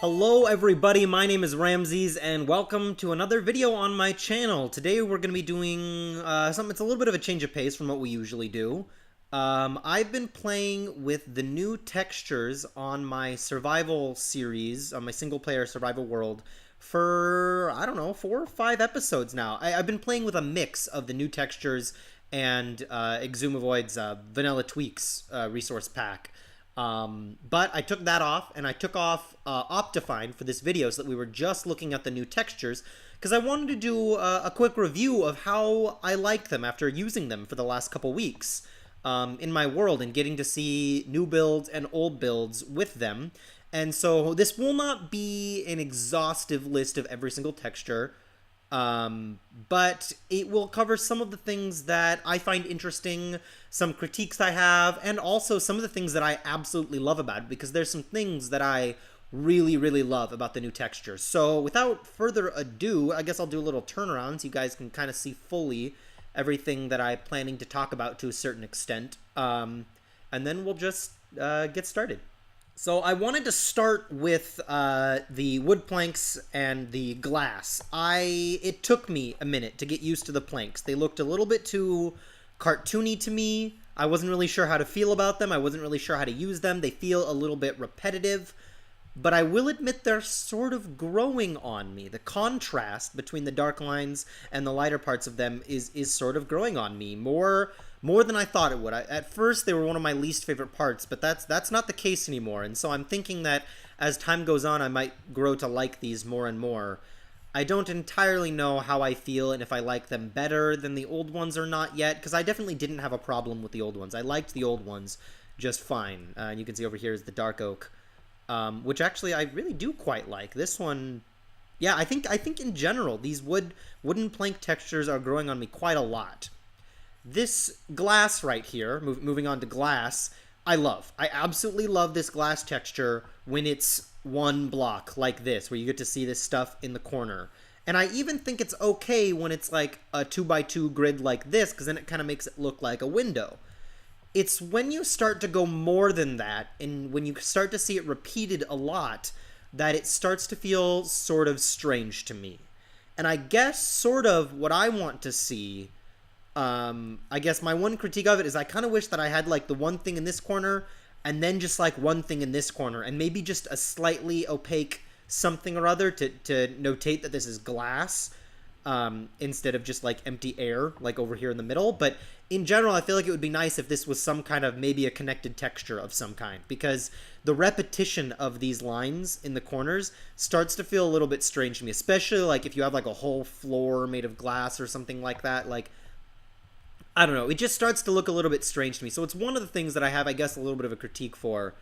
Hello everybody, my name is Ramses and welcome to another video on my channel. Today we're going to be doing something that's a little bit of a change of pace from what we usually do. I've been playing with the new textures on my survival series, on my single-player survival world, for, I don't know, 4 or 5 episodes now. I've been playing with a mix of the new textures and Exumavoid's Vanilla Tweaks resource pack. But I took that off, and I took off Optifine for this video so that we were just looking at the new textures, because I wanted to do a quick review of how I like them after using them for the last couple weeks in my world and getting to see new builds and old builds with them. And so this will not be an exhaustive list of every single texture, but it will cover some of the things that I find interesting, some critiques I have, and also some of the things that I absolutely love about it, because there's some things that I really, really love about the new textures. So without further ado, I guess I'll do a little turnaround so you guys can kind of see fully everything that I'm planning to talk about to a certain extent. And then we'll just get started. So I wanted to start with the wood planks and the glass. It took me a minute to get used to the planks. They looked a little bit too cartoony to me. I wasn't really sure how to feel about them. I wasn't really sure how to use them. They feel a little bit repetitive. But I will admit they're sort of growing on me. The contrast between the dark lines and the lighter parts of them is sort of growing on me. More than I thought it would. At first, they were one of my least favorite parts, but that's not the case anymore. And so I'm thinking that as time goes on, I might grow to like these more and more. I don't entirely know how I feel and if I like them better than the old ones or not yet, because I definitely didn't have a problem with the old ones. I liked the old ones just fine. And you can see over here is the dark oak, which actually I really do quite like. This one, yeah, I think in general, these wooden plank textures are growing on me quite a lot. This glass right here, moving on to glass, I love. I absolutely love this glass texture when it's one block like this, where you get to see this stuff in the corner. And I even think it's okay when it's like a 2x2 grid like this, because then it kind of makes it look like a window. It's when you start to go more than that, and when you start to see it repeated a lot, that it starts to feel sort of strange to me. And I guess sort of what I want to see, I guess my one critique of it is I kind of wish that I had like the one thing in this corner and then just like one thing in this corner and maybe just a slightly opaque something or other to notate that this is glass, instead of just like empty air like over here in the middle. But in general, I feel like it would be nice if this was some kind of maybe a connected texture of some kind, because the repetition of these lines in the corners starts to feel a little bit strange to me, especially like if you have like a whole floor made of glass or something like that. Like, I don't know, it just starts to look a little bit strange to me. So it's one of the things that I have, I guess, a little bit of a critique for.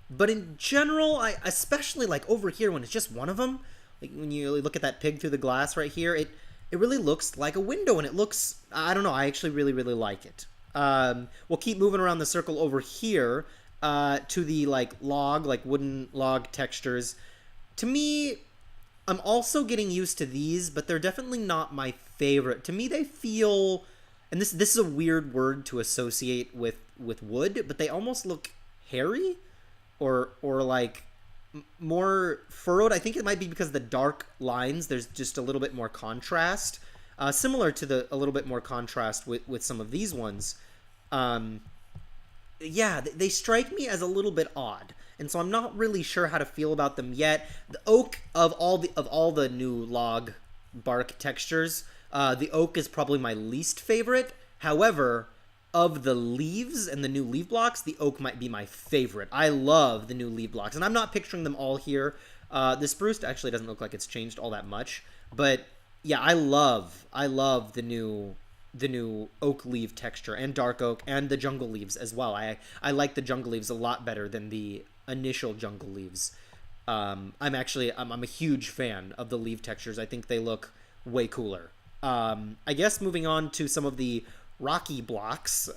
But in general, I especially like over here when it's just one of them, like when you look at that pig through the glass right here, it really looks like a window, and it looks, I don't know, I actually really, really like it. We'll keep moving around the circle over here to the like wooden log textures. To me, I'm also getting used to these, but they're definitely not my favorite. To me, they feel, and this is a weird word to associate with wood, but they almost look hairy or like more furrowed. I think it might be because the dark lines, there's just a little bit more contrast, similar to a little bit more contrast with some of these ones. Yeah, they strike me as a little bit odd, and so I'm not really sure how to feel about them yet. The oak, of all the new log bark textures, the oak is probably my least favorite. However, of the leaves and the new leaf blocks, the oak might be my favorite. I love the new leaf blocks, and I'm not picturing them all here. The spruce actually doesn't look like it's changed all that much, but yeah, I love the new oak leaf texture, and dark oak, and the jungle leaves as well. I like the jungle leaves a lot better than the initial jungle leaves. I'm a huge fan of the leaf textures. I think they look way cooler. I guess moving on to some of the rocky blocks.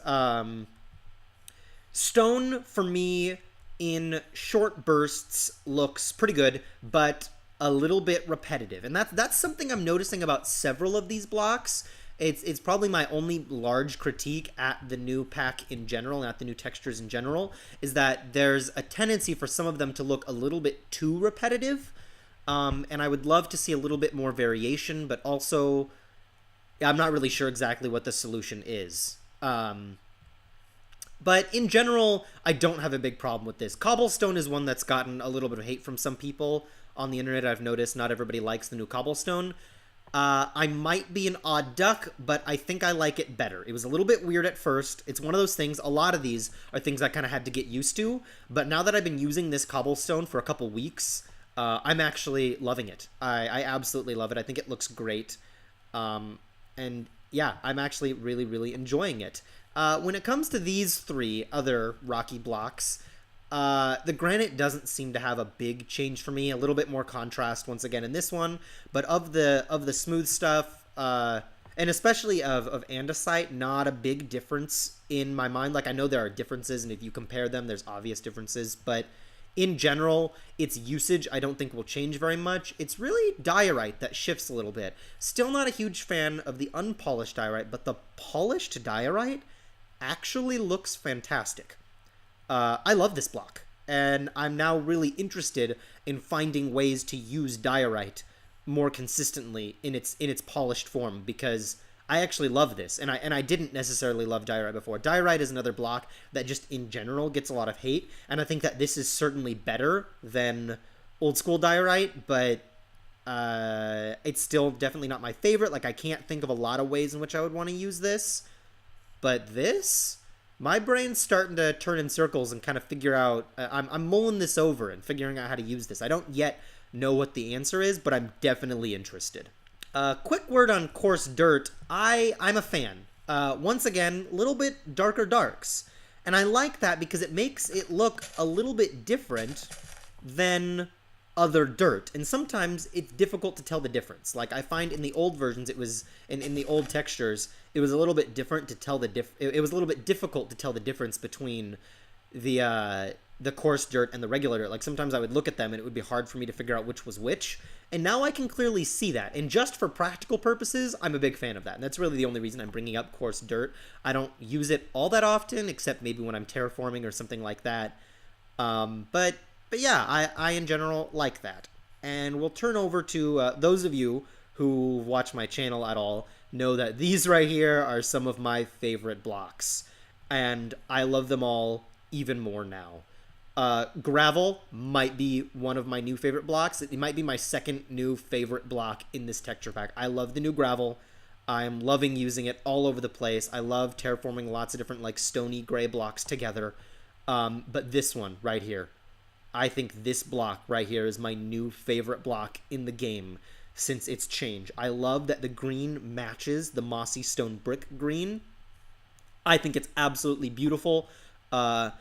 Stone, for me, in short bursts, looks pretty good, but a little bit repetitive. And that's something I'm noticing about several of these blocks. It's probably my only large critique at the new pack in general, and at the new textures in general, is that there's a tendency for some of them to look a little bit too repetitive. And I would love to see a little bit more variation, but also, yeah, I'm not really sure exactly what the solution is. But in general, I don't have a big problem with this. Cobblestone is one that's gotten a little bit of hate from some people on the internet. I've noticed not everybody likes the new Cobblestone. I might be an odd duck, but I think I like it better. It was a little bit weird at first. It's one of those things, a lot of these are things I kind of had to get used to, but now that I've been using this Cobblestone for a couple weeks, I'm actually loving it. I absolutely love it. I think it looks great. And yeah, I'm actually really, really enjoying it. When it comes to these three other rocky blocks, the granite doesn't seem to have a big change for me. A little bit more contrast once again in this one, but of the smooth stuff, and especially of andesite, not a big difference in my mind. Like, I know there are differences, and if you compare them, there's obvious differences, but in general, its usage I don't think will change very much. It's really diorite that shifts a little bit. Still not a huge fan of the unpolished diorite, but the polished diorite actually looks fantastic. I love this block, and I'm now really interested in finding ways to use diorite more consistently in its polished form, because I actually love this, and I didn't necessarily love diorite before. Diorite is another block that just in general gets a lot of hate, and I think that this is certainly better than old school diorite, but it's still definitely not my favorite. Like, I can't think of a lot of ways in which I would want to use this. But this, my brain's starting to turn in circles and kind of figure out, I'm mulling this over and figuring out how to use this. I don't yet know what the answer is, but I'm definitely interested. Quick word on coarse dirt. I'm a fan. Once again, a little bit darker darks. And I like that because it makes it look a little bit different than other dirt, and sometimes it's difficult to tell the difference. Like, I find in the old versions, it was in the old textures, it was a little bit different to tell it was a little bit difficult to tell the difference between the coarse dirt and the regular dirt. Like, sometimes I would look at them and it would be hard for me to figure out which was which, and now I can clearly see that. And just for practical purposes, I'm a big fan of that, and that's really the only reason I'm bringing up coarse dirt. I don't use it all that often, except maybe when I'm terraforming or something like that. But yeah, I in general like that. And we'll turn over to those of you who watch my channel at all know that these right here are some of my favorite blocks. And I love them all even more now. Gravel might be one of my new favorite blocks. It might be my second new favorite block in this texture pack. I love the new gravel. I'm loving using it all over the place. I love terraforming lots of different, like, stony gray blocks together. But this one right here, I think this block right here is my new favorite block in the game since its change. I love that the green matches the mossy stone brick green. I think it's absolutely beautiful. I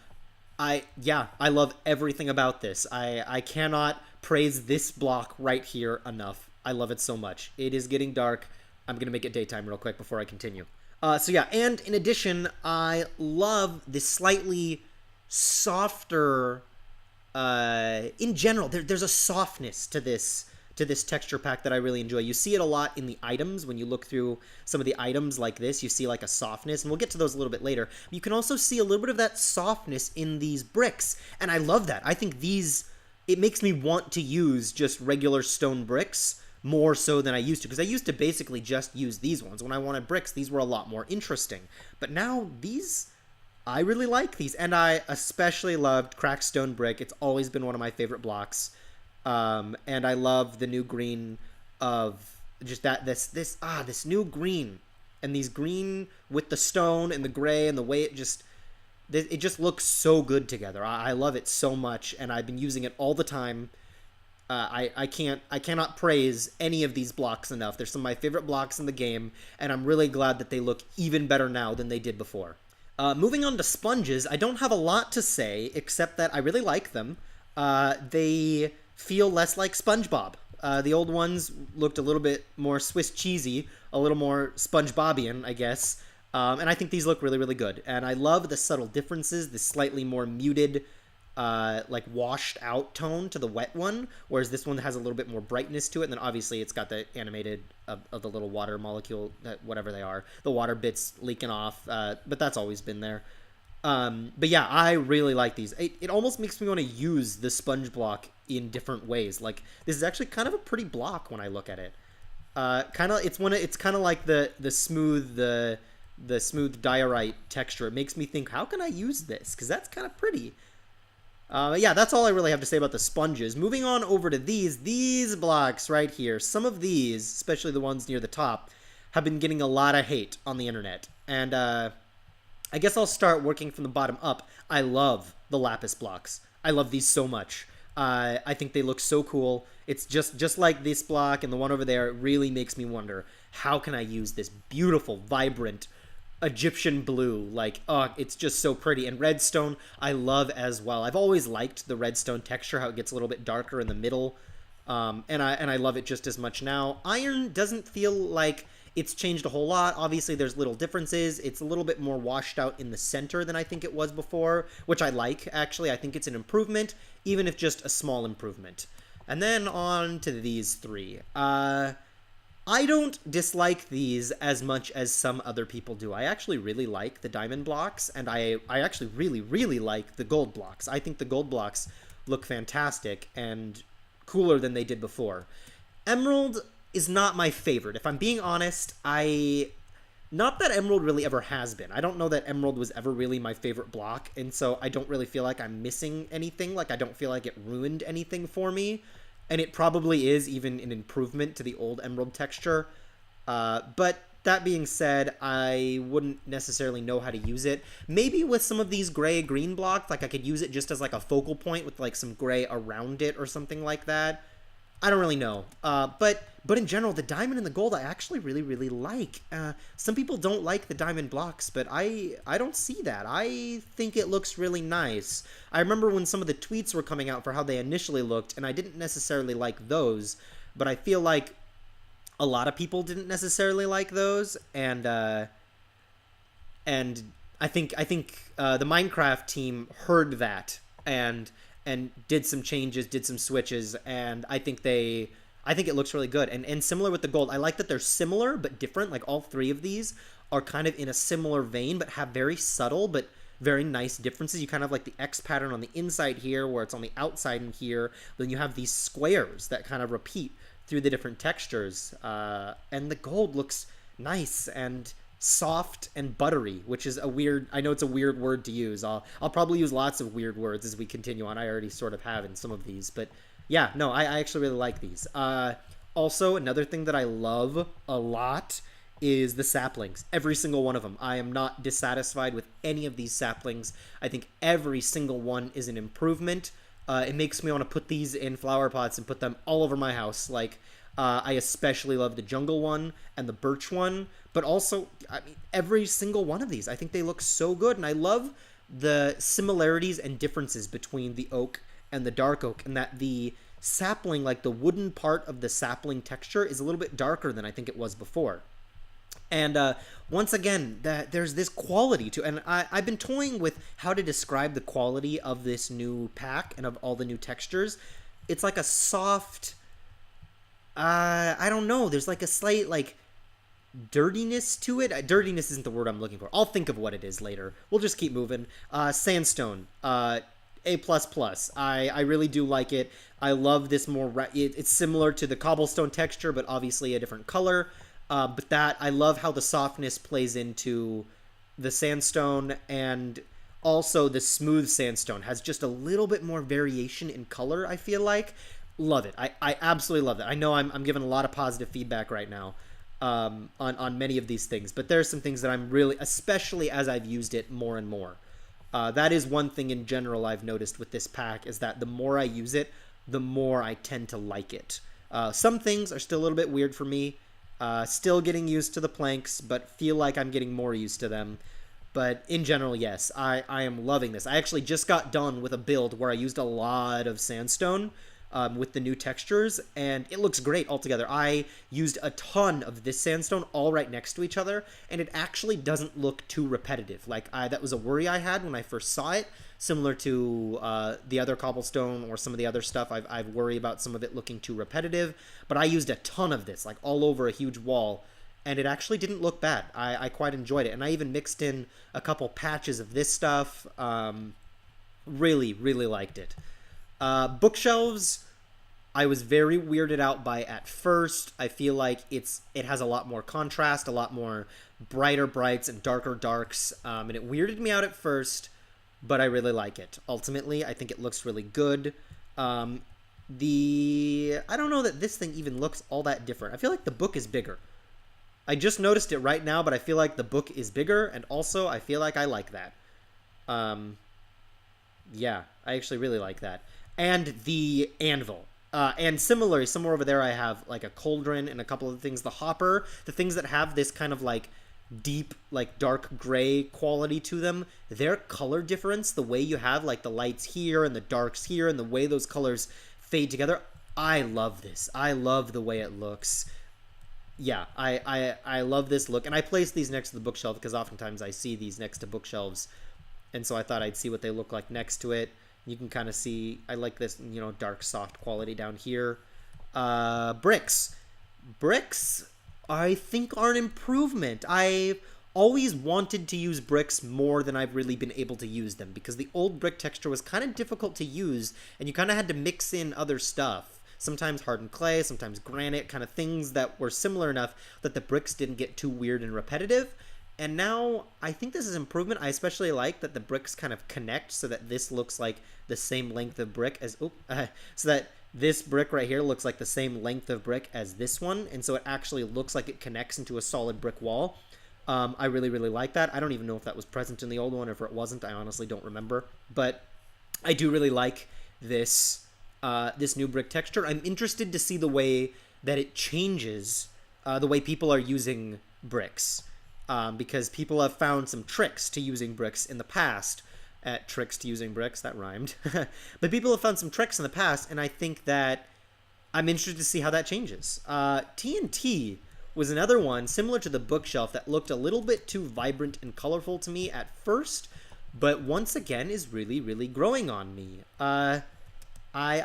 love everything about this. I cannot praise this block right here enough. I love it so much. It is getting dark. I'm going to make it daytime real quick before I continue. So yeah, and in addition, I love this slightly softer... in general, there's a softness to this texture pack that I really enjoy. You see it a lot in the items. When you look through some of the items like this, you see like a softness, and we'll get to those a little bit later. You can also see a little bit of that softness in these bricks, and I love that. I think it makes me want to use just regular stone bricks more so than I used to, because I used to basically just use these ones. When I wanted bricks, these were a lot more interesting. But now these... I really like these, and I especially loved cracked stone brick. It's always been one of my favorite blocks, and I love the new green of just that this new green, and these green with the stone and the gray and the way it just looks so good together. I love it so much, and I've been using it all the time. I cannot praise any of these blocks enough. They're some of my favorite blocks in the game, and I'm really glad that they look even better now than they did before. Moving on to sponges, I don't have a lot to say, except that I really like them. They feel less like SpongeBob. The old ones looked a little bit more Swiss cheesy, a little more SpongeBobian, I guess. And I think these look really, really good. And I love the subtle differences, the slightly more muted like washed out tone to the wet one, whereas this one has a little bit more brightness to it. And then obviously it's got the animated of the little water molecule, whatever they are, the water bits leaking off. But that's always been there. But yeah, I really like these. It almost makes me want to use the sponge block in different ways. Like this is actually kind of a pretty block when I look at it. It's kind of like the smooth diorite texture. It makes me think, how can I use this? Because that's kind of pretty. Yeah, that's all I really have to say about the sponges. Moving on over to these blocks right here. Some of these, especially the ones near the top, have been getting a lot of hate on the internet. And I guess I'll start working from the bottom up. I love the lapis blocks. I love these so much. I think they look so cool. It's just like this block and the one over there. It really makes me wonder, how can I use this beautiful, vibrant Egyptian blue? Like, oh, it's just so pretty. And redstone, I love as well. I've always liked the redstone texture, how it gets a little bit darker in the middle. And I love it just as much now. Iron doesn't feel like it's changed a whole lot. Obviously, there's little differences. It's a little bit more washed out in the center than I think it was before, which I like, actually. I think it's an improvement, even if just a small improvement. And then on to these three. I don't dislike these as much as some other people do. I actually really like the diamond blocks, and I actually really, really like the gold blocks. I think the gold blocks look fantastic and cooler than they did before. Emerald is not my favorite. If I'm being honest, not that Emerald really ever has been. I don't know that Emerald was ever really my favorite block, and so I don't really feel like I'm missing anything. Like, I don't feel like it ruined anything for me, and it probably is even an improvement to the old Emerald texture. But that being said, I wouldn't necessarily know how to use it. Maybe with some of these gray-green blocks, like I could use it just as like a focal point with like some gray around it or something like that. I don't really know. But in general, the diamond and the gold I actually really, really like. Some people don't like the diamond blocks, but I don't see that. I think it looks really nice. I remember when some of the tweets were coming out for how they initially looked, and I didn't necessarily like those, but I feel like a lot of people didn't necessarily like those, and I think the Minecraft team heard that and did some changes, did some switches, and I think it looks really good. And similar with the gold, I like that they're similar but different. Like, all three of these are kind of in a similar vein, but have very subtle but very nice differences. You kind of have like the X pattern on the inside here, where it's on the outside in here. Then you have these squares that kind of repeat through the different textures. And the gold looks nice and soft and buttery, which is I know it's a weird word to use. I'll probably use lots of weird words as we continue on. I already sort of have in some of these, but yeah, no, I actually really like these. Also, another thing that I love a lot is the saplings. Every single one of them. I am not dissatisfied with any of these saplings. I think every single one is an improvement. It makes me want to put these in flower pots and put them all over my house. Like, I especially love the jungle one and the birch one, but also, I mean, every single one of these. I think they look so good, and I love the similarities and differences between the oak and the dark oak, and that the sapling, like the wooden part of the sapling texture, is a little bit darker than I think it was before. And once again, there's this quality to, and I've been toying with how to describe the quality of this new pack and of all the new textures. It's like a soft, I don't know, there's like a slight, like, dirtiness to it. Dirtiness isn't the word I'm looking for. I'll think of what it is later. We'll just keep moving. Sandstone, A++. I really do like it. I love this more, it's similar to the cobblestone texture, but obviously a different color. But I love how the softness plays into the sandstone, and also the smooth sandstone has just a little bit more variation in color, I feel like. Love it. I absolutely love it. I know I'm giving a lot of positive feedback right now on many of these things, but there's some things that I'm really, especially as I've used it more and more. That is one thing in general I've noticed with this pack, is that the more I use it, the more I tend to like it. Some things are still a little bit weird for me. Still getting used to the planks, but feel like I'm getting more used to them. But in general, yes, I am loving this. I actually just got done with a build where I used a lot of sandstone, with the new textures, and it looks great altogether. I used a ton of this sandstone all right next to each other, and it actually doesn't look too repetitive. Like, that was a worry I had when I first saw it, similar to the other cobblestone or some of the other stuff. I've worried about some of it looking too repetitive, but I used a ton of this, like all over a huge wall, and it actually didn't look bad. I quite enjoyed it, and I even mixed in a couple patches of this stuff. Really, really liked it. Bookshelves, I was very weirded out by at first. I feel like it has a lot more contrast, a lot more brighter brights and darker darks, and it weirded me out at first, but I really like it. Ultimately, I think it looks really good. I don't know that this thing even looks all that different. I feel like the book is bigger. I just noticed it right now, but I feel like the book is bigger, and also I feel like I like that. Yeah, I actually really like that. And the anvil. And similarly, somewhere over there I have like a cauldron and a couple of things. The hopper, the things that have this kind of like deep, like dark gray quality to them, their color difference, the way you have like the lights here and the darks here and the way those colors fade together, I love this. I love the way it looks. Yeah, I love this look. And I place these next to the bookshelf because oftentimes I see these next to bookshelves, and so I thought I'd see what they look like next to it. You can kind of see, I like this, you know, dark, soft quality down here. Bricks. Bricks, I think, are an improvement. I've always wanted to use bricks more than I've really been able to use them, because the old brick texture was kind of difficult to use, and you kind of had to mix in other stuff. Sometimes hardened clay, sometimes granite, kind of things that were similar enough that the bricks didn't get too weird and repetitive. And now, I think this is improvement. I especially like that the bricks kind of connect so that this looks like the same length of brick as... so that this brick right here looks like the same length of brick as this one. And so it actually looks like it connects into a solid brick wall. I really, really like that. I don't even know if that was present in the old one or if it wasn't. I honestly don't remember. But I do really like this, this new brick texture. I'm interested to see the way that it changes the way people are using bricks. Because people have found some tricks to using bricks in the past. Tricks to using bricks, that rhymed. But people have found some tricks in the past, and I think that I'm interested to see how that changes. TNT was another one, similar to the bookshelf, that looked a little bit too vibrant and colorful to me at first, but once again is really, really growing on me. I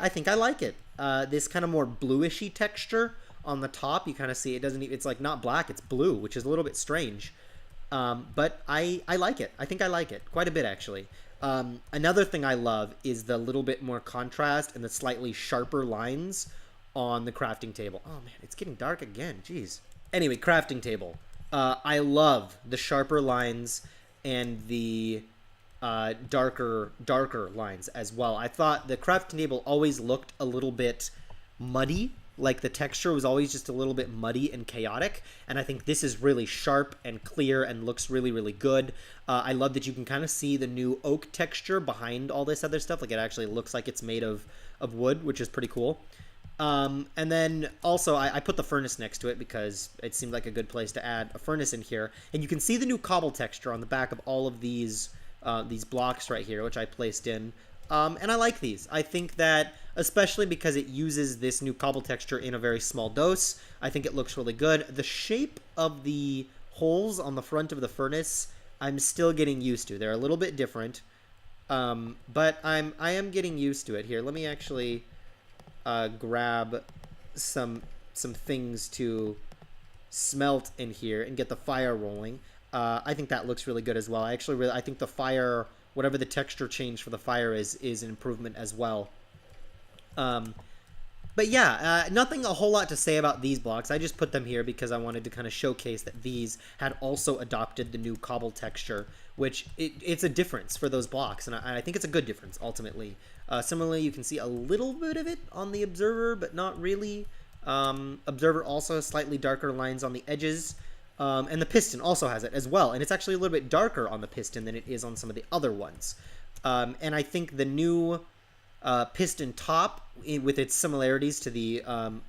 think I like it. This kind of more bluishy texture on the top, you kind of see it doesn't even, it's like not black, it's blue, which is a little bit strange. But I like it. I think I like it quite a bit, actually. Another thing I love is the little bit more contrast and the slightly sharper lines on the crafting table. Oh man, it's getting dark again, jeez. Anyway, crafting table. I love the sharper lines and the darker lines as well. I thought the crafting table always looked a little bit muddy. Like the texture was always just a little bit muddy and chaotic, and I think this is really sharp and clear and looks really, really good. I love that you can kind of see the new oak texture behind all this other stuff. Like it actually looks like it's made of wood, which is pretty cool. And then also I put the furnace next to it because it seemed like a good place to add a furnace in here. And you can see the new cobble texture on the back of all of these blocks right here, which I placed in. And I like these. I think that, especially because it uses this new cobble texture in a very small dose, I think it looks really good. The shape of the holes on the front of the furnace, I'm still getting used to. They're a little bit different, but I am getting used to it. Here, let me actually grab some things to smelt in here and get the fire rolling. I think that looks really good as well. I think the fire, whatever the texture change for the fire is an improvement as well. But yeah, nothing a whole lot to say about these blocks. I just put them here because I wanted to kind of showcase that these had also adopted the new cobble texture, which it's a difference for those blocks, and I think it's a good difference ultimately. Similarly, you can see a little bit of it on the Observer, but not really. Observer also has slightly darker lines on the edges, and the piston also has it as well, and it's actually a little bit darker on the piston than it is on some of the other ones. And I think the new piston top, with its similarities to the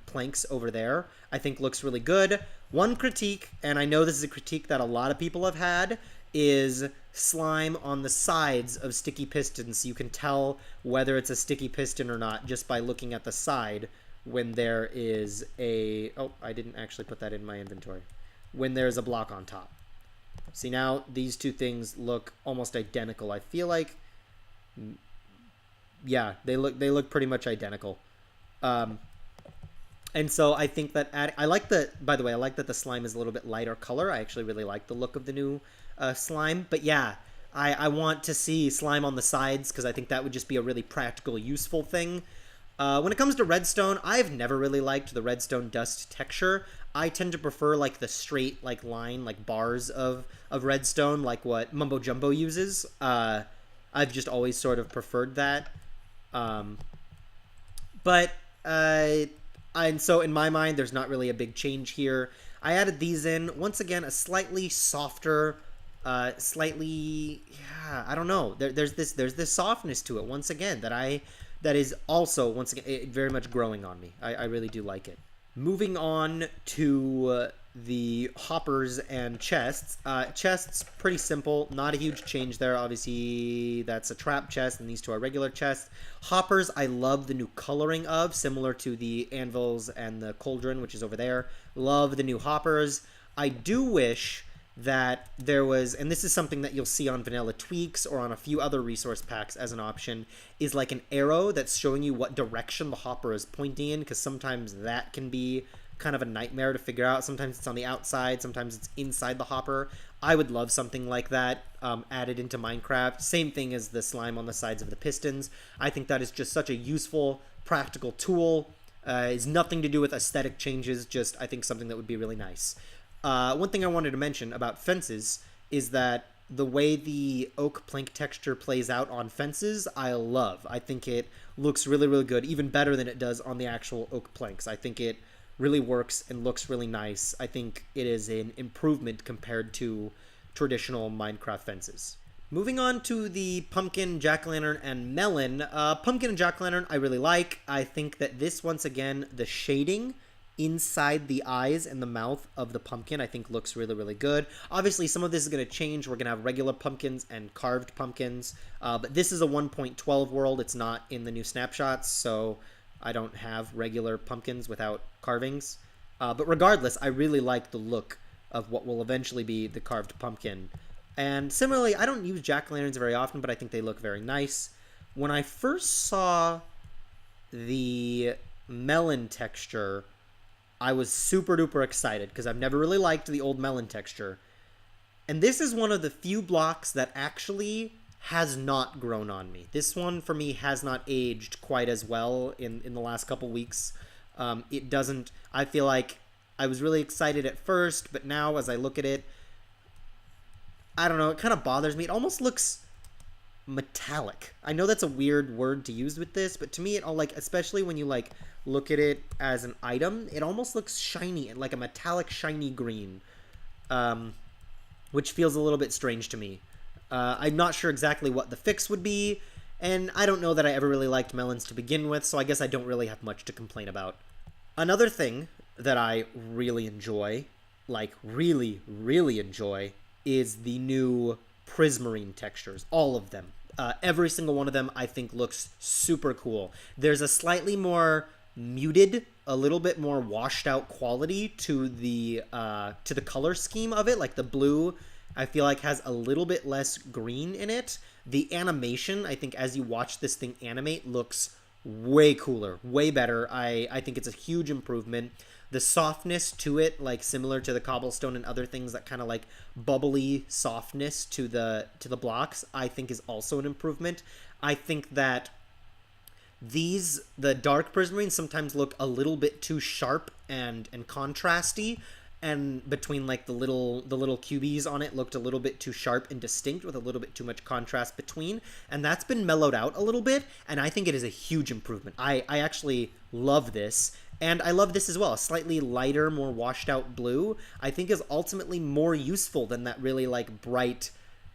planks over there, I think looks really good. One critique, and I know this is a critique that a lot of people have had, is slime on the sides of sticky pistons, so you can tell whether it's a sticky piston or not just by looking at the side when there is a... Oh, I didn't actually put that in my inventory. When there's a block on top. See, now these two things look almost identical. I feel like... Yeah, they look pretty much identical. And so I think that I like the... By the way, I like that the slime is a little bit lighter color. I actually really like the look of the new slime. But yeah, I want to see slime on the sides because I think that would just be a really practical, useful thing. When it comes to redstone, I've never really liked the redstone dust texture. I tend to prefer like the straight like line, like bars of redstone, like what Mumbo Jumbo uses. I've just always sort of preferred that. And so in my mind, there's not really a big change here. I added these in. Once again, a slightly softer, I don't know. There's this softness to it, once again, that is also, once again, very much growing on me. I really do like it. Moving on to the hoppers and chests. Chests, pretty simple. Not a huge change there. Obviously, that's a trap chest, and these two are regular chests. Hoppers, I love the new coloring of, similar to the anvils and the cauldron, which is over there. Love the new hoppers. I do wish that there was, and this is something that you'll see on Vanilla Tweaks or on a few other resource packs as an option, is like an arrow that's showing you what direction the hopper is pointing in, because sometimes that can be kind of a nightmare to figure out. Sometimes it's on the outside, sometimes it's inside the hopper. I would love something like that added into Minecraft. Same thing as the slime on the sides of the pistons. I think that is just such a useful, practical tool. It's nothing to do with aesthetic changes, just I think something that would be really nice. One thing I wanted to mention about fences is that the way the oak plank texture plays out on fences, I love. I think it looks really, really good, even better than it does on the actual oak planks. I think it really works and looks really nice. I think it is an improvement compared to traditional Minecraft fences. Moving on to the pumpkin, jack-o'-lantern, and melon. Pumpkin and jack-o'-lantern I really like. I think that this, once again, the shading inside the eyes and the mouth of the pumpkin I think looks really, really good. Obviously, some of this is going to change. We're going to have regular pumpkins and carved pumpkins. But this is a 1.12 world. It's not in the new snapshots, so I don't have regular pumpkins without carvings. But regardless, I really like the look of what will eventually be the carved pumpkin. And similarly, I don't use jack-o'-lanterns very often, but I think they look very nice. When I first saw the melon texture, I was super duper excited because I've never really liked the old melon texture. And this is one of the few blocks that actually has not grown on me. This one for me has not aged quite as well in the last couple weeks. It doesn't, I feel like I was really excited at first, but now as I look at it, I don't know, it kind of bothers me. It almost looks metallic. I know that's a weird word to use with this, but to me it all, like, especially when you like look at it as an item, it almost looks shiny and like a metallic shiny green, which feels a little bit strange to me. I'm not sure exactly what the fix would be, and I don't know that I ever really liked melons to begin with, so I guess I don't really have much to complain about. Another thing that I really enjoy, like really, really enjoy, is the new prismarine textures. All of them. Every single one of them I think looks super cool. There's a slightly more muted, a little bit more washed out quality to the color scheme of it. Like the blue, I feel like has a little bit less green in it. The animation, I think as you watch this thing animate, looks way cooler, way better. I think it's a huge improvement. The softness to it, like similar to the cobblestone and other things, that kind of like bubbly softness to the blocks, I think is also an improvement. I think that the dark prismarines sometimes look a little bit too sharp and contrasty, and between like the little cubies on it looked a little bit too sharp and distinct with a little bit too much contrast between, and that's been mellowed out a little bit, and I think it is a huge improvement. I actually love this, and I love this as well. A slightly lighter, more washed out blue I think is ultimately more useful than that really like bright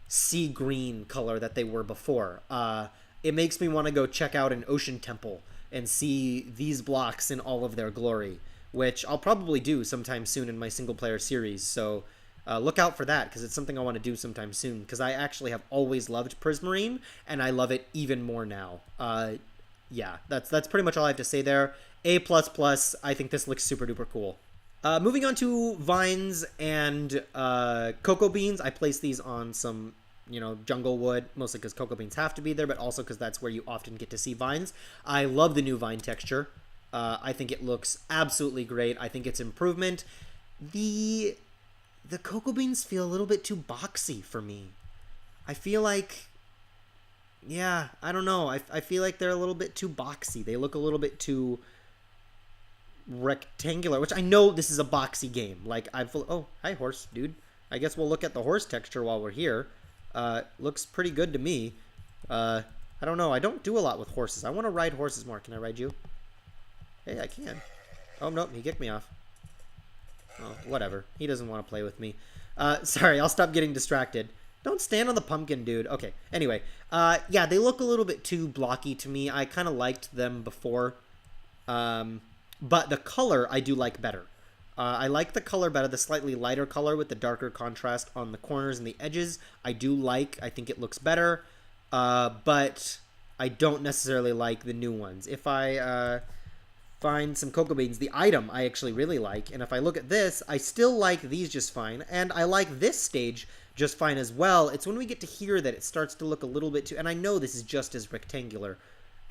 sea green color that they were before. It makes me want to go check out an ocean temple and see these blocks in all of their glory, which I'll probably do sometime soon in my single player series. So look out for that, because it's something I want to do sometime soon, because I actually have always loved Prismarine, and I love it even more now. Yeah, that's pretty much all I have to say there. A++, I think this looks super duper cool. Moving on to vines and cocoa beans. I placed these on some, jungle wood, mostly because cocoa beans have to be there, but also because that's where you often get to see vines. I love the new vine texture. I think it looks absolutely great. I think it's improvement. The cocoa beans feel a little bit too boxy for me. I feel like, yeah, I don't know. I feel like they're a little bit too boxy. They look a little bit too rectangular, which I know this is a boxy game. Like, oh, hi, horse, dude. I guess we'll look at the horse texture while we're here. Looks pretty good to me. I don't know. I don't do a lot with horses. I want to ride horses more. Can I ride you? Hey, I can. Oh, no, he kicked me off. Oh, whatever. He doesn't want to play with me. Sorry, I'll stop getting distracted. Don't stand on the pumpkin, dude. Okay, anyway. Yeah, they look a little bit too blocky to me. I kind of liked them before. But the color I do like better. I like the color better, the slightly lighter color with the darker contrast on the corners and the edges. I do like. I think it looks better. But I don't necessarily like the new ones. If I find some cocoa beans, the item I actually really like. And if I look at this, I still like these just fine. And I like this stage just fine as well. It's when we get to here that it starts to look a little bit too... And I know this is just as rectangular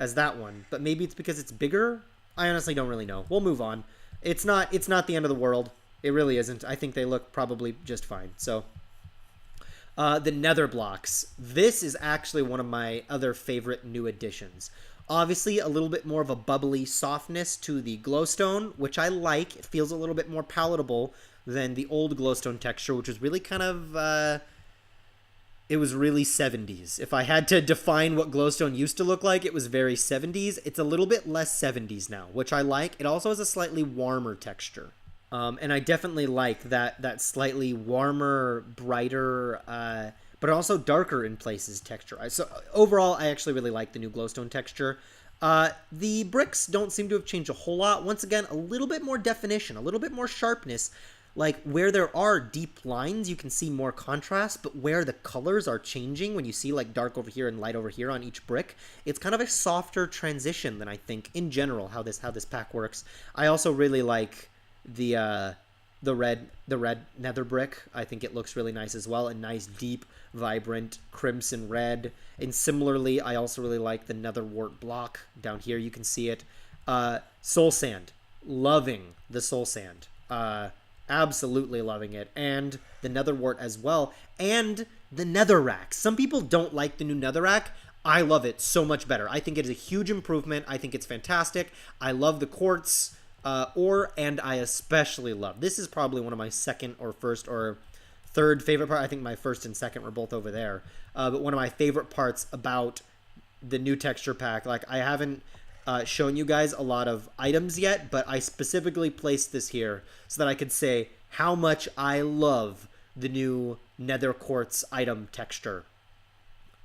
as that one. But maybe it's because it's bigger? I honestly don't really know. We'll move on. It's not the end of the world. It really isn't. I think they look probably just fine. So, the nether blocks. This is actually one of my other favorite new additions. Obviously, a little bit more of a bubbly softness to the glowstone, which I like. It feels a little bit more palatable than the old glowstone texture, which was really kind of... it was really 70s. If I had to define what glowstone used to look like, it was very 70s. It's a little bit less 70s now, which I like. It also has a slightly warmer texture. And I definitely like that slightly warmer, brighter, but also darker in places texture. So overall, I actually really like the new glowstone texture. The bricks don't seem to have changed a whole lot. Once again, a little bit more definition, a little bit more sharpness. Like, where there are deep lines, you can see more contrast, but where the colors are changing, when you see, like, dark over here and light over here on each brick, it's kind of a softer transition than I think, in general, how this pack works. I also really like the red nether brick. I think it looks really nice as well. A nice, deep, vibrant crimson red. And similarly, I also really like the nether wart block. Down here, you can see it. Soul sand. Loving the soul sand. Absolutely loving it. And the nether wart as well. And the netherrack. Some people don't like the new netherrack. I love it so much better. I think it is a huge improvement. I think it's fantastic. I love the quartz and I especially love. This is probably one of my second or first or third favorite part. I think my first and second were both over there. But one of my favorite parts about the new texture pack, like I haven't shown you guys a lot of items yet, but I specifically placed this here so that I could say how much I love the new nether quartz item texture.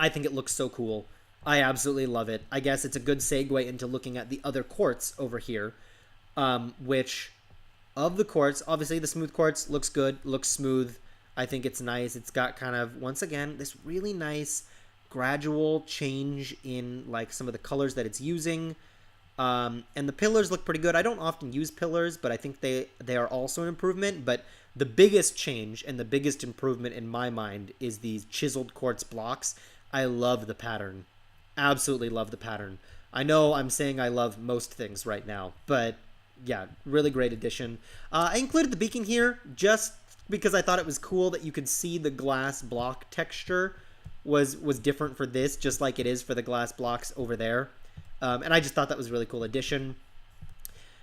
I think it looks so cool. I absolutely love it. I guess it's a good segue into looking at the other quartz over here, which of the quartz, obviously the smooth quartz looks good, looks smooth. I think it's nice. It's got kind of, once again, this really nice gradual change in like some of the colors that it's using. And the pillars look pretty good. I don't often use pillars, but I think they are also an improvement. But the biggest change and the biggest improvement in my mind is these chiseled quartz blocks. I love the pattern. Absolutely love the pattern. I know I'm saying I love most things right now, but yeah, really great addition. I included the beacon here just because I thought it was cool that you could see the glass block texture was different for this, just like it is for the glass blocks over there. And I just thought that was a really cool addition.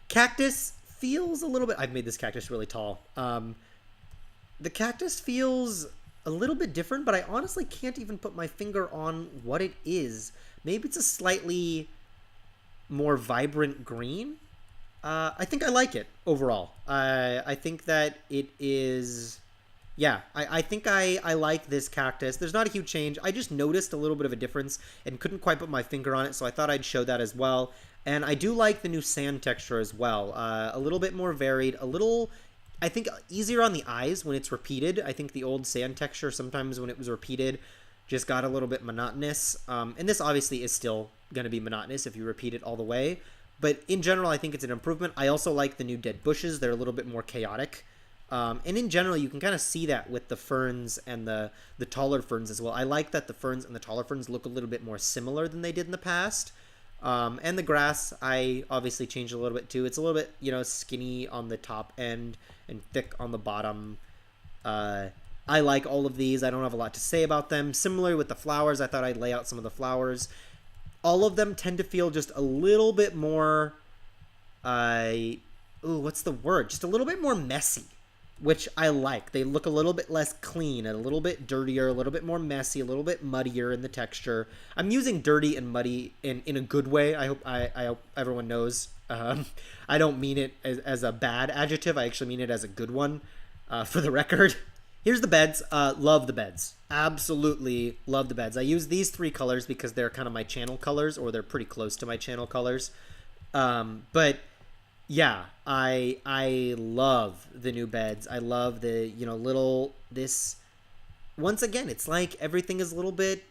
Cactus feels a little bit... I've made this cactus really tall. The cactus feels a little bit different, but I honestly can't even put my finger on what it is. Maybe it's a slightly more vibrant green. I think I like it overall. I think that it is... Yeah, I think I like this cactus. There's not a huge change. I just noticed a little bit of a difference and couldn't quite put my finger on it, so I thought I'd show that as well. And I do like the new sand texture as well. A little bit more varied, a little... I think easier on the eyes when it's repeated. I think the old sand texture sometimes when it was repeated just got a little bit monotonous. And this obviously is still going to be monotonous if you repeat it all the way. But in general, I think it's an improvement. I also like the new dead bushes. They're a little bit more chaotic. And in general, you can kind of see that with the ferns and the taller ferns as well. I like that the ferns and the taller ferns look a little bit more similar than they did in the past. And the grass, I obviously changed a little bit too. It's a little bit, skinny on the top end and thick on the bottom. I like all of these. I don't have a lot to say about them. Similarly with the flowers, I thought I'd lay out some of the flowers. All of them tend to feel just a little bit more, what's the word? Just a little bit more messy, which I like. They look a little bit less clean, a little bit dirtier, a little bit more messy, a little bit muddier in the texture. I'm using dirty and muddy in a good way. I hope everyone knows. I don't mean it as a bad adjective. I actually mean it as a good one, for the record. Here's the beds. Love the beds. Absolutely love the beds. I use these 3 colors because they're kind of my channel colors, or they're pretty close to my channel colors. But yeah, I love the new beds. I love the, this, once again, it's like everything is a little bit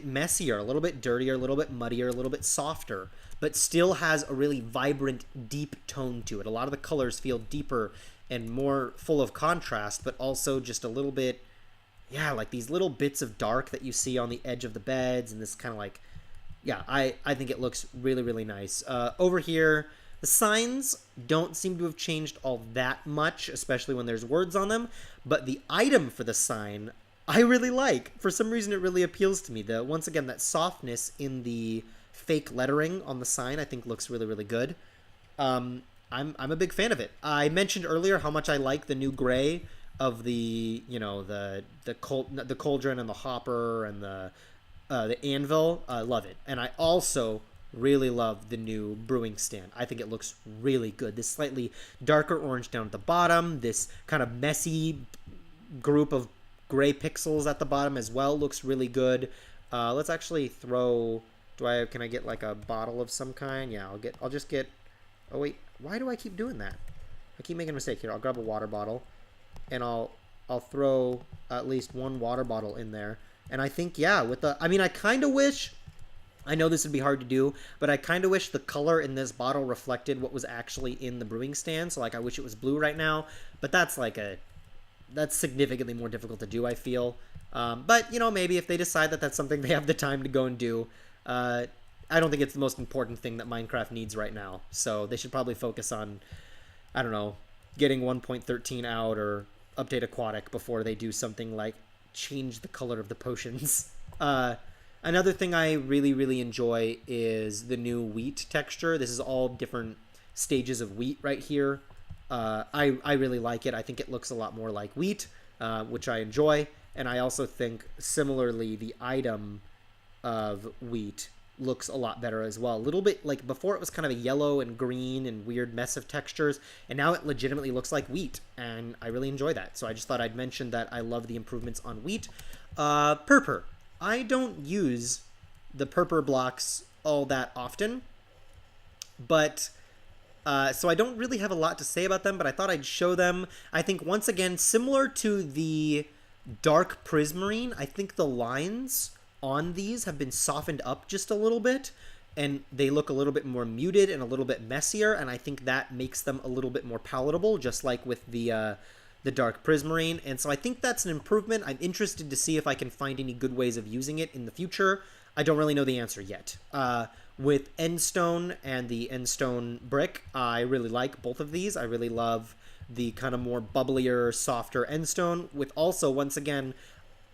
messier, a little bit dirtier, a little bit muddier, a little bit softer, but still has a really vibrant, deep tone to it. A lot of the colors feel deeper and more full of contrast, but also just a little bit, like these little bits of dark that you see on the edge of the beds, and this kind of like, I think it looks really, really nice. Over here, the signs don't seem to have changed all that much, especially when there's words on them, but the item for the sign, I really like. For some reason, it really appeals to me. Once again, that softness in the fake lettering on the sign, I think looks really, really good. I'm a big fan of it. I mentioned earlier how much I like the new gray of the the cauldron and the hopper and the anvil. I love it, and I also really love the new brewing stand. I think it looks really good. This slightly darker orange down at the bottom, this kind of messy group of gray pixels at the bottom as well looks really good. Let's actually throw. Can I get like a bottle of some kind? Yeah, I'll just get. Oh wait, why do I keep doing that? I keep making a mistake here. I'll grab a water bottle, and I'll throw at least one water bottle in there. And I think, I kind of wish, I know this would be hard to do, but I kind of wish the color in this bottle reflected what was actually in the brewing stand. So like, I wish it was blue right now, but that's significantly more difficult to do, I feel. But maybe if they decide that that's something they have the time to go and do, I don't think it's the most important thing that Minecraft needs right now. So they should probably focus on, I don't know, getting 1.13 out or update Aquatic before they do something like change the color of the potions. Another thing I really, really enjoy is the new wheat texture. This is all different stages of wheat right here. I really like it. I think it looks a lot more like wheat, which I enjoy. And I also think, similarly, the item of wheat looks a lot better as well. A little bit like before, it was kind of a yellow and green and weird mess of textures, and now it legitimately looks like wheat, and I really enjoy that. So I just thought I'd mention that I love the improvements on wheat. Purpur. I don't use the purpur blocks all that often, but so I don't really have a lot to say about them, but I thought I'd show them. I think, once again, similar to the dark prismarine, I think the lines on these have been softened up just a little bit, and they look a little bit more muted and a little bit messier, and I think that makes them a little bit more palatable, just like with the dark prismarine. And so I think that's an improvement. I'm interested to see if I can find any good ways of using it in the future. I don't really know the answer yet. With Endstone and the Endstone brick, I really like both of these. I really love the kind of more bubblier, softer Endstone, with also, once again,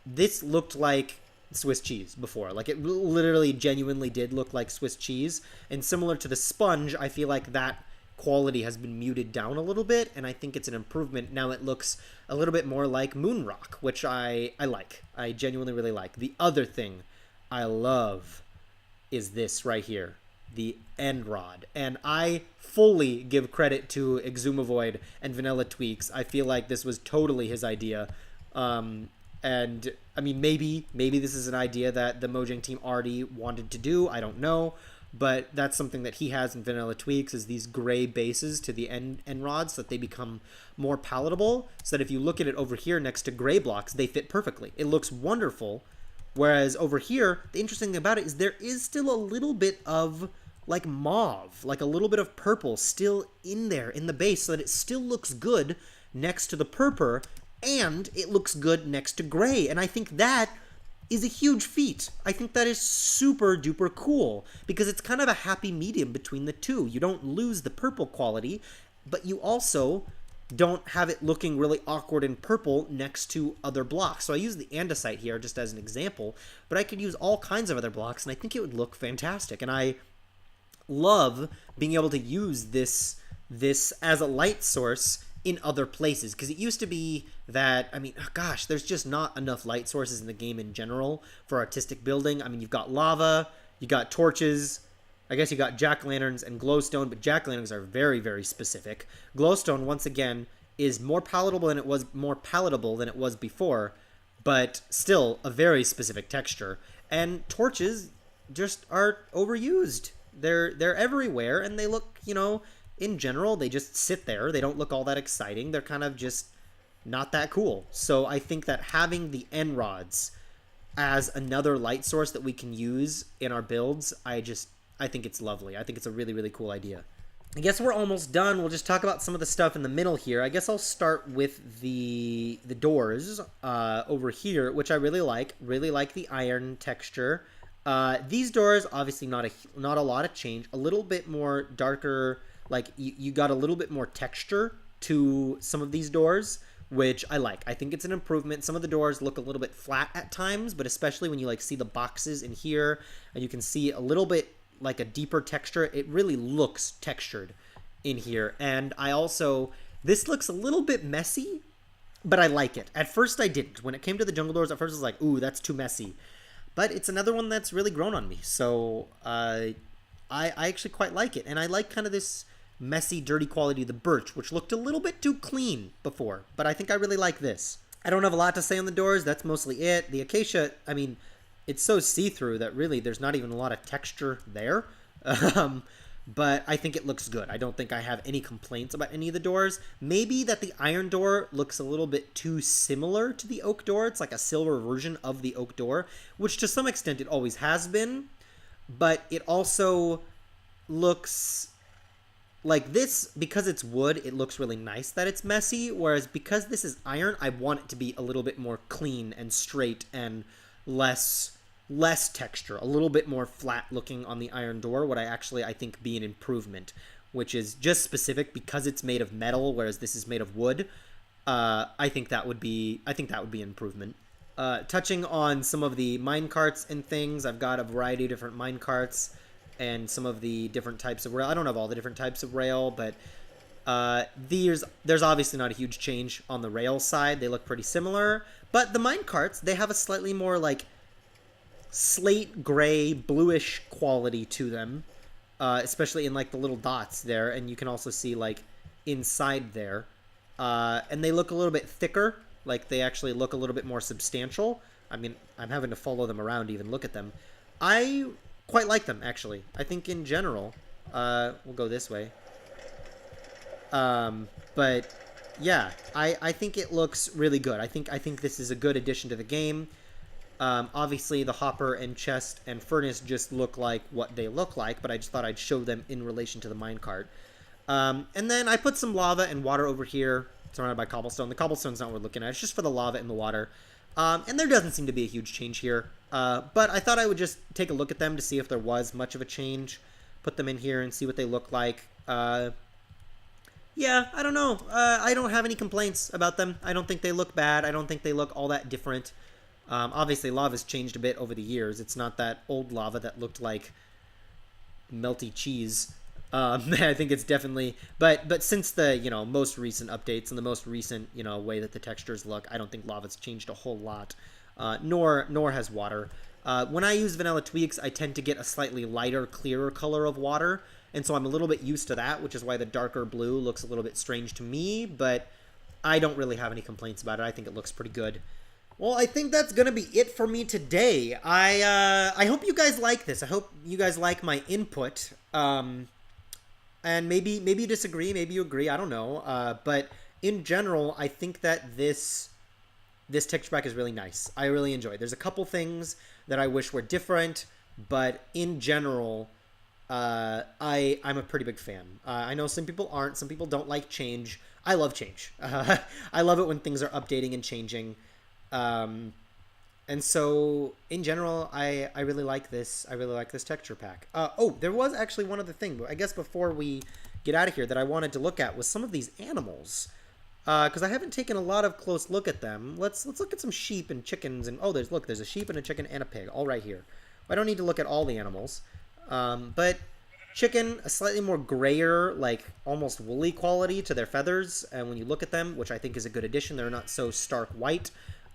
this looked like Swiss cheese before. Like, it literally genuinely did look like Swiss cheese, and similar to the sponge, I feel like that quality has been muted down a little bit, and I think it's an improvement. Now it looks a little bit more like moon rock, which I like. I genuinely really like. The other thing I love is this right here, the end rod, and I fully give credit to Exumavoid and Vanilla Tweaks. I feel like this was totally his idea. And I mean, maybe this is an idea that the Mojang team already wanted to do. I don't know. but that's something that he has in Vanilla Tweaks, is these gray bases to the end rods so that they become more palatable, so that if you look at it over here next to gray blocks, they fit perfectly. It looks wonderful. Whereas over here, the interesting thing about it is there is still a little bit of like mauve, like a little bit of purple still in there in the base, so that it still looks good next to the purple, and it looks good next to gray. And I think that is a huge feat. I think that is super duper cool, because it's kind of a happy medium between the two. You don't lose the purple quality, but you also don't have it looking really awkward in purple next to other blocks. So I use the andesite here just as an example, but I could use all kinds of other blocks, and I think it would look fantastic. And I love being able to use this as a light source in other places, because it used to be that, I mean, gosh, there's just not enough light sources in the game in general for artistic building. I mean, you've got lava, you got torches, I guess you got jack-lanterns and glowstone, but jack-lanterns are very, very specific. Glowstone, once again, is more palatable than it was before, but still a very specific texture. And torches just are overused. They're everywhere, and they look, you know, in general, they just sit there. They don't look all that exciting. They're kind of just not that cool. So I think that having the end rods as another light source that we can use in our builds, I think it's lovely. I think it's a really, really cool idea. I guess we're almost done. We'll just talk about some of the stuff in the middle here. I guess I'll start with the doors over here, which I really like. Really like the iron texture. These doors, obviously not a lot of change. A little bit more darker, like you got a little bit more texture to some of these doors, which I like. I think it's an improvement. Some of the doors look a little bit flat at times, but especially when you like see the boxes in here and you can see a little bit like a deeper texture, it really looks textured in here. And this looks a little bit messy, but I like it. At first I didn't. When it came to the jungle doors, at first I was like, ooh, that's too messy. But it's another one that's really grown on me. So I actually quite like it. And I like kind of this messy, dirty quality of the birch, which looked a little bit too clean before. But I think I really like this. I don't have a lot to say on the doors. That's mostly it. The acacia, I mean, it's so see-through that really there's not even a lot of texture there. But I think it looks good. I don't think I have any complaints about any of the doors. Maybe that the iron door looks a little bit too similar to the oak door. It's like a silver version of the oak door, which to some extent it always has been. But it also looks like this, because it's wood, it looks really nice that it's messy. Whereas because this is iron, I want it to be a little bit more clean and straight and less texture, a little bit more flat looking on the iron door, what I think be an improvement, which is just specific because it's made of metal, whereas this is made of wood. I think that would be an improvement. Touching on some of the minecarts and things, I've got a variety of different minecarts and some of the different types of rail. I don't have all the different types of rail, but there's obviously not a huge change on the rail side. They look pretty similar, but the minecarts, they have a slightly more like slate gray bluish quality to them, especially in like the little dots there, and you can also see like inside there, and they look a little bit thicker, like they actually look a little bit more substantial. I mean, I'm having to follow them around to even look at them. I quite like them, actually. I think in general, we'll go this way, but yeah, I think it looks really good. I think this is a good addition to the game. Obviously, the hopper and chest and furnace just look like what they look like, but I just thought I'd show them in relation to the minecart. And then I put some lava and water over here, surrounded by cobblestone. The cobblestone's not what we're looking at. It's just for the lava and the water. And there doesn't seem to be a huge change here. But I thought I would just take a look at them to see if there was much of a change. Put them in here and see what they look like. Yeah, I don't know. I don't have any complaints about them. I don't think they look bad. I don't think they look all that different. Obviously, lava's changed a bit over the years. It's not that old lava that looked like melty cheese. I think it's definitely... But since the, most recent updates and the most recent, way that the textures look, I don't think lava's changed a whole lot. Nor has water. When I use Vanilla Tweaks, I tend to get a slightly lighter, clearer color of water. And so I'm a little bit used to that, which is why the darker blue looks a little bit strange to me. But I don't really have any complaints about it. I think it looks pretty good. Well, I think that's gonna be it for me today. I hope you guys like this. I hope you guys like my input. And maybe you disagree, maybe you agree. I don't know. But in general, I think that this texture pack is really nice. I really enjoy it. There's a couple things that I wish were different, but in general, I'm a pretty big fan. I know some people aren't. Some people don't like change. I love change. I love it when things are updating and changing. And so in general, I really like this. I really like this texture pack. Oh, there was actually one other thing, but I guess before we get out of here that I wanted to look at was some of these animals. Because I haven't taken a lot of close look at them. Let's look at some sheep and chickens and there's a sheep and a chicken and a pig all right here. I don't need to look at all the animals. But chicken, a slightly more grayer, like almost woolly quality to their feathers, and when you look at them, which I think is a good addition, they're not so stark white.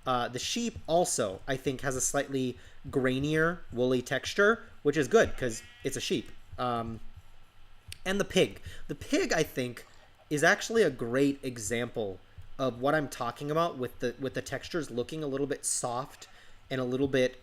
The sheep also, I think, has a slightly grainier, woolly texture, which is good because it's a sheep. And the pig. The pig, I think, is actually a great example of what I'm talking about with the textures looking a little bit soft and a little bit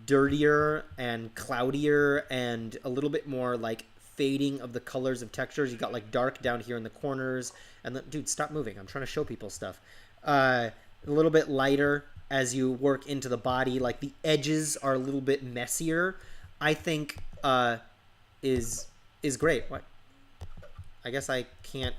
dirtier and cloudier and a little bit more like fading of the colors of textures. You got like dark down here in the corners, and dude, stop moving. I'm trying to show people stuff. A little bit lighter as you work into the body. Like the edges are a little bit messier. I think is great. What? I guess I can't.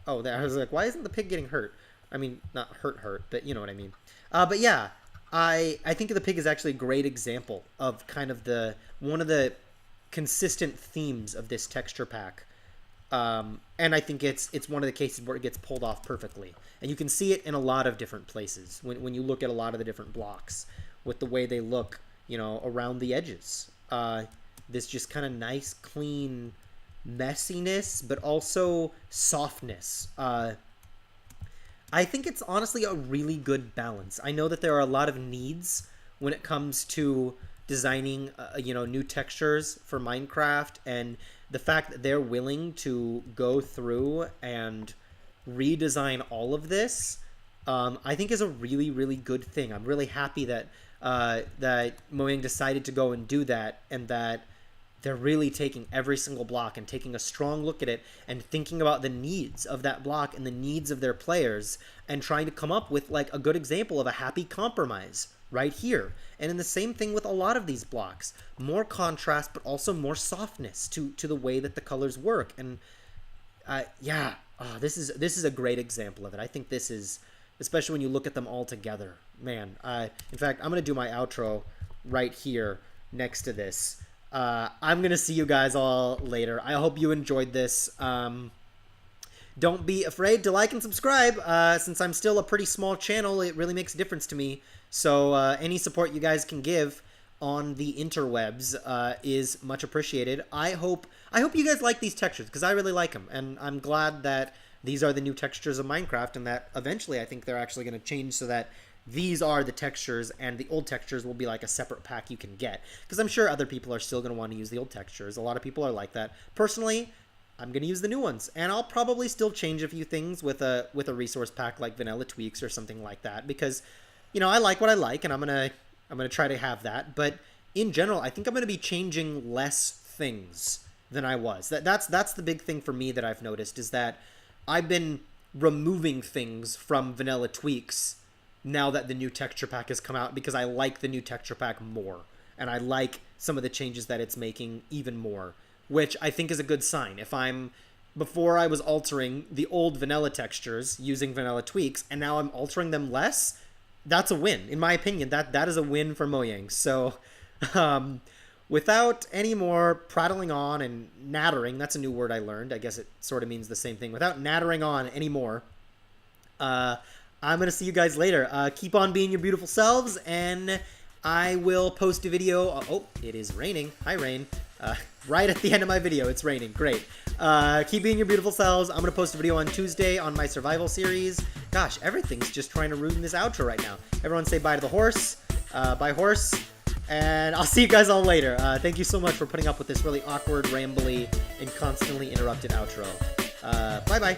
Oh, I was like, why isn't the pig getting hurt? I mean, not hurt, but you know what I mean. But yeah, I think the pig is actually a great example of kind of one of the consistent themes of this texture pack. And I think it's one of the cases where it gets pulled off perfectly. And you can see it in a lot of different places when you look at a lot of the different blocks with the way they look, you know, around the edges. This just kind of nice, clean messiness, but also softness. I think it's honestly a really good balance. I know that there are a lot of needs when it comes to designing, new textures for Minecraft, and the fact that they're willing to go through and redesign all of this, I think is a really, really good thing. I'm really happy that that Mojang decided to go and do that, and that they're really taking every single block and taking a strong look at it and thinking about the needs of that block and the needs of their players and trying to come up with like a good example of a happy compromise right here. And in the same thing with a lot of these blocks, more contrast but also more softness to the way that the colors work. And this is a great example of it. I think this is, especially when you look at them all together, man. In fact, I'm gonna do my outro right here next to this. I'm gonna see you guys all later. I hope you enjoyed this. Don't be afraid to like and subscribe. Since I'm still a pretty small channel, it really makes a difference to me. So any support you guys can give on the interwebs is much appreciated. I hope you guys like these textures, because I really like them, and I'm glad that these are the new textures of Minecraft, and that eventually I think they're actually going to change so that these are the textures and the old textures will be like a separate pack you can get, because I'm sure other people are still going to want to use the old textures. A lot of people are like that. Personally, I'm going to use the new ones, and I'll probably still change a few things with a resource pack like Vanilla Tweaks or something like that, because I like what I like, and I'm going to try to have that. But in general, I think I'm going to be changing less things than I was. That's the big thing for me that I've noticed, is that I've been removing things from Vanilla Tweaks now that the new texture pack has come out, because I like the new texture pack more, and I like some of the changes that it's making even more, which I think is a good sign. Before I was altering the old vanilla textures using Vanilla Tweaks, and now I'm altering them less, that's a win. In my opinion, that is a win for Mojang. So without any more prattling on and nattering, that's a new word I learned. I guess it sort of means the same thing. Without nattering on anymore, I'm going to see you guys later. Keep on being your beautiful selves, and I will post a video. Oh, it is raining. Hi, rain. Right at the end of my video, it's raining. Great. Keep being your beautiful selves. I'm going to post a video on Tuesday on my survival series. Gosh, everything's just trying to ruin this outro right now. Everyone say bye to the horse. Bye, horse. And I'll see you guys all later. Thank you so much for putting up with this really awkward, rambly, and constantly interrupted outro. Bye-bye.